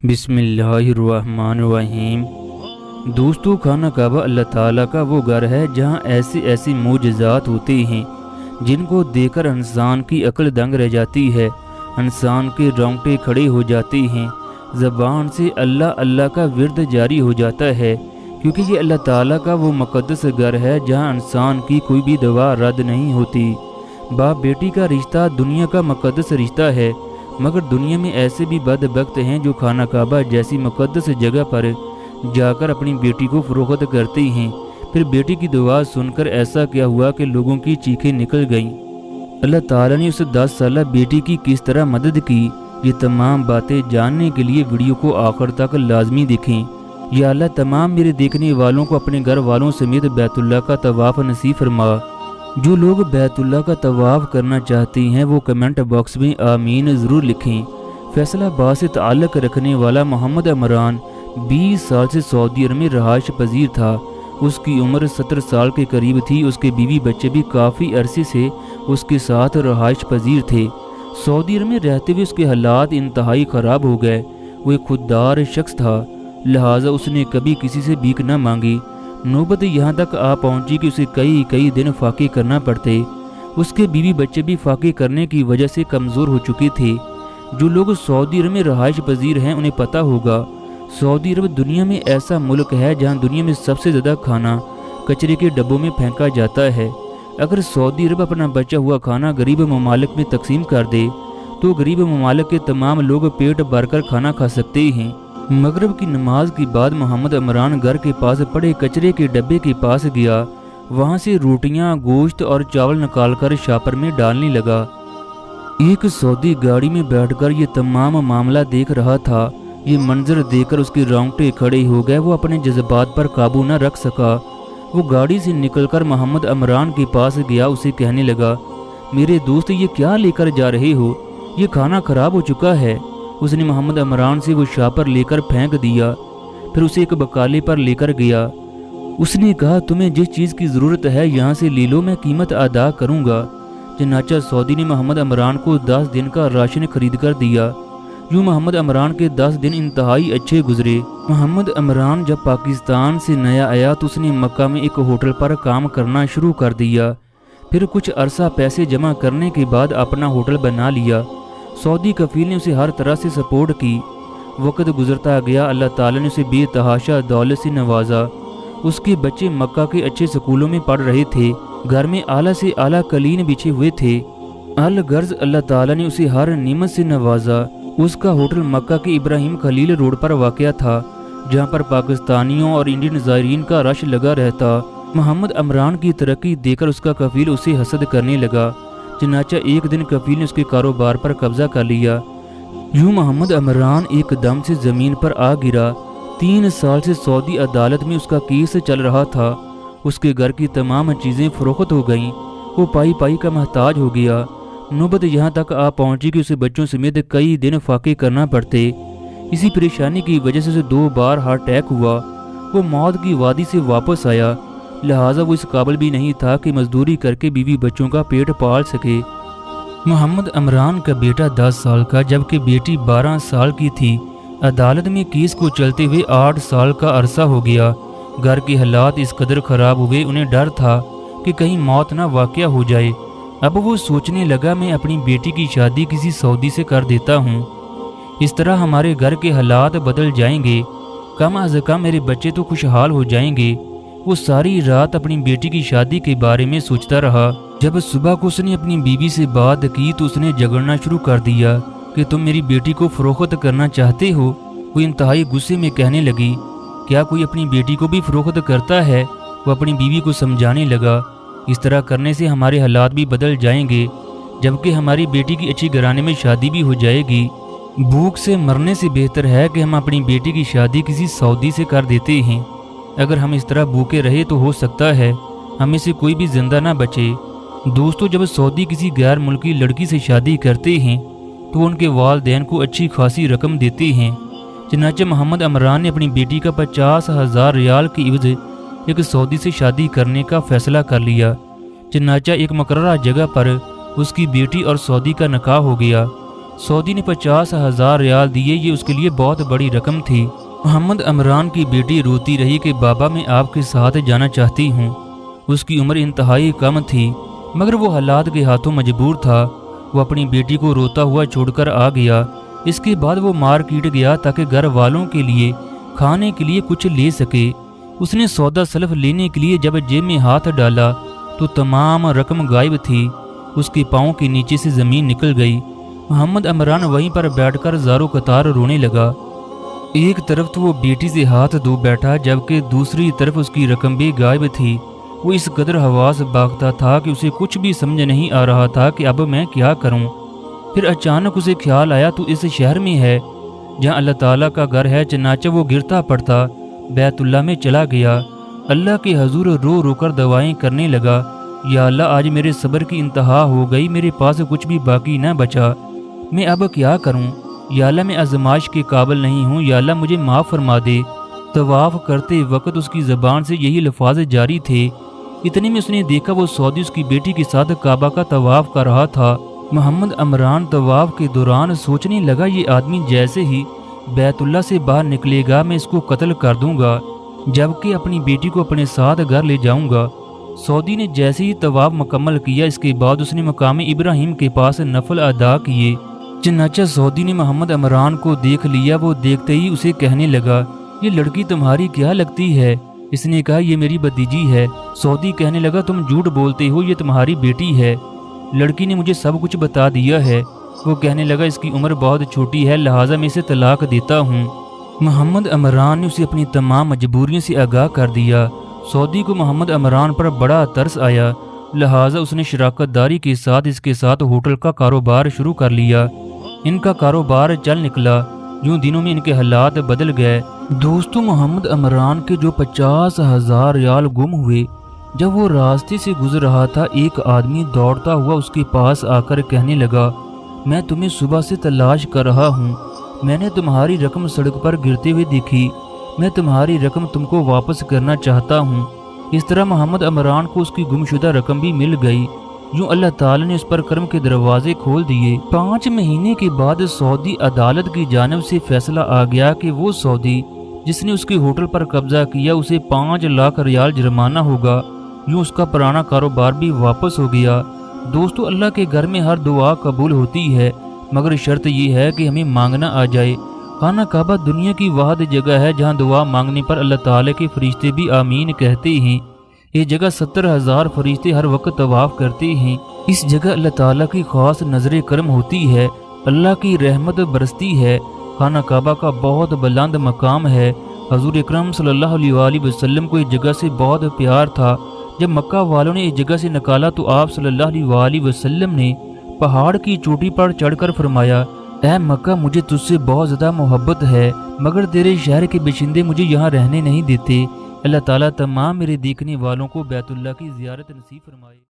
बिस्मिल्लाहिर्रहमानिर्रहीम। दोस्तों, खाना काबा अल्लाह ताला का वो घर है जहाँ ऐसी ऐसी मोजज़ात होती हैं जिनको देखकर इंसान की अक्ल दंग रह जाती है, इंसान के रोंगटे खड़े हो जाते हैं, ज़बान से अल्लाह अल्लाह का विर्द जारी हो जाता है, क्योंकि ये अल्लाह ताला का वो मुक़द्दस घर है जहाँ इंसान की कोई भी दुआ रद्द नहीं होती। बाप बेटी का रिश्ता दुनिया का मुक़द्दस रिश्ता है, मगर दुनिया में ऐसे भी बदबख्त हैं जो खाना काबा जैसी मुक़द्दस जगह पर जाकर अपनी बेटी को फ़रोख्त करते हैं। फिर बेटी की दुआ सुनकर ऐसा क्या हुआ कि लोगों की चीखें निकल गईं। अल्लाह ताला ने उस 10 साला बेटी की किस तरह मदद की, ये तमाम बातें जानने के लिए वीडियो को आखिर तक लाजमी देखें। या अल्लाह तमाम मेरे देखने वालों को अपने घर वालों समेत बैतुल्लाह का तवाफ़ नसीब फरमा। जो लोग बैतुल्लाह का तवाफ़ करना चाहते हैं वो कमेंट बॉक्स में आमीन ज़रूर लिखें। फैसलाबाद से ताल्लुक़ रखने वाला मोहम्मद इमरान 20 साल से सऊदी अरब में रहायश पजीर था। उसकी उम्र 70 साल के करीब थी। उसके बीवी बच्चे भी काफ़ी अरसे से उसके साथ रहायश पजीर थे। सऊदी अरब में रहते हुए उसके हालात इंतहाई ख़राब हो गए। वो एक खुददार शख्स था, लिहाजा उसने कभी किसी से भीख न मांगी। नौबत यहाँ तक आ पहुँची कि उसे कई दिन फाके करना पड़ते। उसके बीवी बच्चे भी फाके करने की वजह से कमज़ोर हो चुके थे। जो लोग सऊदी अरब में रहायश पजीर हैं उन्हें पता होगा, सऊदी अरब दुनिया में ऐसा मुल्क है जहाँ दुनिया में सबसे ज़्यादा खाना कचरे के डब्बों में फेंका जाता है। अगर सऊदी अरब अपना बचा हुआ खाना गरीब ममालिक में तकसीम कर दे तो गरीब ममालिक के तमाम लोग पेट भरकर खाना खा सकते हैं। मगरिब की नमाज के बाद मोहम्मद इमरान घर के पास पड़े कचरे के डब्बे के पास गया। वहाँ से रोटियाँ, गोश्त और चावल निकालकर शापर में डालने लगा। एक सऊदी गाड़ी में बैठकर ये तमाम मामला देख रहा था। ये मंजर देखकर उसके रोंगटे खड़े हो गए। वो अपने जज्बात पर काबू न रख सका। वो गाड़ी से निकलकर मोहम्मद इमरान के पास गया। उसे कहने लगा, मेरे दोस्त, ये क्या लेकर जा रहे हो? ये खाना खराब हो चुका है। उसने मोहम्मद इमरान से वो शापर लेकर फेंक दिया। फिर उसे एक बकाले पर लेकर गया। उसने कहा, तुम्हें जिस चीज़ की ज़रूरत है यहाँ से ले लो, मैं कीमत अदा करूँगा। चनाचा सऊदी ने मोहम्मद इमरान को 10 दिन का राशन खरीद कर दिया। यूँ मोहम्मद इमरान के 10 दिन इंतहाई अच्छे गुजरे। मोहम्मद इमरान जब पाकिस्तान से नया आया तो उसने मक्का में एक होटल पर काम करना शुरू कर दिया। फिर कुछ अरसा पैसे जमा करने के बाद अपना होटल बना लिया। सऊदी कफील ने उसे हर तरह से सपोर्ट की। वक्त गुजरता गया, अल्लाह ताला ने उसे बेतहाशा दौलत से नवाजा। उसके बच्चे मक्का के अच्छे स्कूलों में पढ़ रहे थे। घर में आला से आला कलीन बिछे हुए थे। अल गर्ज अल्लाह ताला ने उसे हर नेमत से नवाजा। उसका होटल मक्का के इब्राहिम खलील रोड पर वाक़या था, जहाँ पर पाकिस्तानियों और इंडियन ज़ायरीन का रश लगा रहता। मोहम्मद इमरान की तरक्की देखकर उसका कफील उसे हसद करने लगा। चनाचा एक दिन कफील ने उसके कारोबार पर कब्जा कर लिया। यूँ मोहम्मद इमरान एकदम से ज़मीन पर आ गिरा। 3 साल से सऊदी अदालत में उसका केस चल रहा था। उसके घर की तमाम चीज़ें फ़रोख्त हो गईं। वो पाई का मोहताज हो गया। नौबत यहाँ तक आ पहुँची कि उसे बच्चों समेत कई दिन फाके करना पड़ते। इसी परेशानी की वजह से उसे 2 बार हार्ट अटैक हुआ। वो मौत की वादी से वापस आया, लिहाजा वो इस काबिल भी नहीं था कि मजदूरी करके बीवी बच्चों का पेट पाल सके। मोहम्मद इमरान का बेटा 10 साल का जबकि बेटी 12 साल की थी। अदालत में केस को चलते हुए 8 साल का अरसा हो गया। घर के हालात इस कदर ख़राब हुए, उन्हें डर था कि कहीं मौत ना वाक़या हो जाए। अब वो सोचने लगा, मैं अपनी बेटी की शादी किसी सऊदी से कर देता हूँ। इस तरह हमारे घर के हालात बदल जाएंगे। कम अज़ कम मेरे बच्चे तो खुशहाल हो जाएंगे। वो सारी रात अपनी बेटी की शादी के बारे में सोचता रहा। जब सुबह को उसने अपनी बीवी से बात की तो उसने झगड़ना शुरू कर दिया कि तुम मेरी बेटी को फ़रोख्त करना चाहते हो। वो इंतहाई गुस्से में कहने लगी, क्या कोई अपनी बेटी को भी फ़रोख्त करता है? वो अपनी बीवी को समझाने लगा, इस तरह करने से हमारे हालात भी बदल जाएंगे, जबकि हमारी बेटी की अच्छी घराने में शादी भी हो जाएगी। भूख से मरने से बेहतर है कि हम अपनी बेटी की शादी किसी सऊदी से कर देते हैं। अगर हम इस तरह भूखे रहे तो हो सकता है हमें से कोई भी जिंदा ना बचे। दोस्तों, जब सऊदी किसी गैर मुल्की लड़की से शादी करते हैं तो उनके वालिदैन को अच्छी खासी रकम देते हैं। चनाचा मोहम्मद इमरान ने अपनी बेटी का 50,000 रियाल की इवज़ एक सऊदी से शादी करने का फैसला कर लिया। चनाचा एक मुकर्ररा जगह पर उसकी बेटी और सऊदी का निकाह हो गया। سعودی نے 50,000 ریال دیے، یہ اس کے لیے بہت بڑی رقم تھی۔ محمد عمران کی بیٹی روتی رہی کہ بابا میں آپ کے ساتھ جانا چاہتی ہوں۔ اس کی عمر انتہائی کم تھی، مگر وہ حالات کے ہاتھوں مجبور تھا۔ وہ اپنی بیٹی کو روتا ہوا چھوڑ کر آ گیا۔ اس کے بعد وہ مارکیٹ گیا تاکہ گھر والوں کے لیے کھانے کے لیے کچھ لے سکے۔ اس نے سودا سلف لینے کے لیے جب جیب میں ہاتھ ڈالا تو تمام رقم غائب تھی۔ اس کے پاؤں کے نیچے سے زمین نکل گئی۔ محمد عمران وہیں پر بیٹھ کر زارو قطار رونے لگا۔ ایک طرف تو وہ بیٹی سے ہاتھ دھو بیٹھا، جبکہ دوسری طرف اس کی رقم بھی غائب تھی۔ وہ اس قدر حواس باختہ تھا کہ اسے کچھ بھی سمجھ نہیں آ رہا تھا کہ اب میں کیا کروں۔ پھر اچانک اسے خیال آیا تو اس شہر میں ہے جہاں اللہ تعالیٰ کا گھر ہے، چنانچہ وہ گرتا پڑتا بیت اللہ میں چلا گیا۔ اللہ کے حضور رو رو کر دعائیں کرنے لگا، یا اللہ آج میرے صبر کی انتہا ہو گئی، میرے پاس کچھ بھی باقی نہ بچا، میں اب کیا کروں؟ یا اللہ میں آزمائش کے قابل نہیں ہوں، یا اللہ مجھے معاف فرما دے۔ طواف کرتے وقت اس کی زبان سے یہی الفاظ جاری تھے۔ اتنے میں اس نے دیکھا وہ سعودی اس کی بیٹی کے ساتھ کعبہ کا طواف کر رہا تھا۔ محمد عمران طواف کے دوران سوچنے لگا، یہ آدمی جیسے ہی بیت اللہ سے باہر نکلے گا میں اس کو قتل کر دوں گا، جبکہ اپنی بیٹی کو اپنے ساتھ گھر لے جاؤں گا۔ سعودی نے جیسے ہی طواف مکمل کیا، اس کے بعد اس نے مقام ابراہیم کے پاس نفل ادا کیے۔ چنانچہ سعودی نے محمد عمران کو دیکھ لیا۔ وہ دیکھتے ہی اسے کہنے لگا، یہ لڑکی تمہاری کیا لگتی ہے؟ اس نے کہا، یہ میری بھتیجی ہے۔ سعودی کہنے لگا، تم جھوٹ بولتے ہو، یہ تمہاری بیٹی ہے۔ لڑکی نے مجھے سب کچھ بتا دیا ہے۔ وہ کہنے لگا، اس کی عمر بہت چھوٹی ہے، لہٰذا میں اسے طلاق دیتا ہوں۔ محمد عمران نے اسے اپنی تمام مجبوریوں سے آگاہ کر دیا۔ سعودی کو محمد عمران پر بڑا ترس آیا، لہٰذا اس نے شراکت داری کے ساتھ اس کے ساتھ ہوٹل کا کاروبار شروع کر لیا۔ ان کا کاروبار چل نکلا۔ یوں دنوں میں ان کے حالات بدل گئے۔ دوستو، محمد عمران کے جو 50,000 ریال گم ہوئے، جب وہ راستے سے گزر رہا تھا ایک آدمی دوڑتا ہوا اس کے پاس آ کر کہنے لگا، میں تمہیں صبح سے تلاش کر رہا ہوں، میں نے تمہاری رقم سڑک پر گرتے ہوئے دیکھی، میں تمہاری رقم تم کو واپس کرنا چاہتا ہوں۔ اس طرح محمد عمران کو اس کی گمشدہ رقم بھی مل گئی۔ یوں اللہ تعالیٰ نے اس پر کرم کے دروازے کھول دیے۔ 5 مہینے کے بعد سعودی عدالت کی جانب سے فیصلہ آ گیا کہ وہ سعودی جس نے اس کے ہوٹل پر قبضہ کیا اسے 5 لاکھ ریال جرمانہ ہوگا۔ یوں اس کا پرانا کاروبار بھی واپس ہو گیا۔ دوستو، اللہ کے گھر میں ہر دعا قبول ہوتی ہے، مگر شرط یہ ہے کہ ہمیں مانگنا آ جائے۔ خانہ کعبہ دنیا کی واحد جگہ ہے جہاں دعا مانگنے پر اللہ تعالیٰ کے فرشتے بھی آمین کہتے ہیں۔ یہ جگہ 70,000 فرشتے ہر وقت طواف کرتے ہیں۔ اس جگہ اللہ تعالیٰ کی خاص نظر کرم ہوتی ہے، اللہ کی رحمت برستی ہے۔ خانہ کعبہ کا بہت بلند مقام ہے۔ حضور اکرم صلی اللہ علیہ وآلہ وسلم کو اس جگہ سے بہت پیار تھا۔ جب مکہ والوں نے اس جگہ سے نکالا تو آپ صلی اللہ علیہ وآلہ وسلم نے پہاڑ کی چوٹی پر چڑھ کر فرمایا، اے مکہ، مجھے تجھ سے بہت زیادہ محبت ہے، مگر تیرے شہر کے باشندے مجھے یہاں رہنے نہیں دیتے۔ اللہ تعالیٰ تمام میرے دیکھنے والوں کو بیت اللہ کی زیارت نصیب فرمائے۔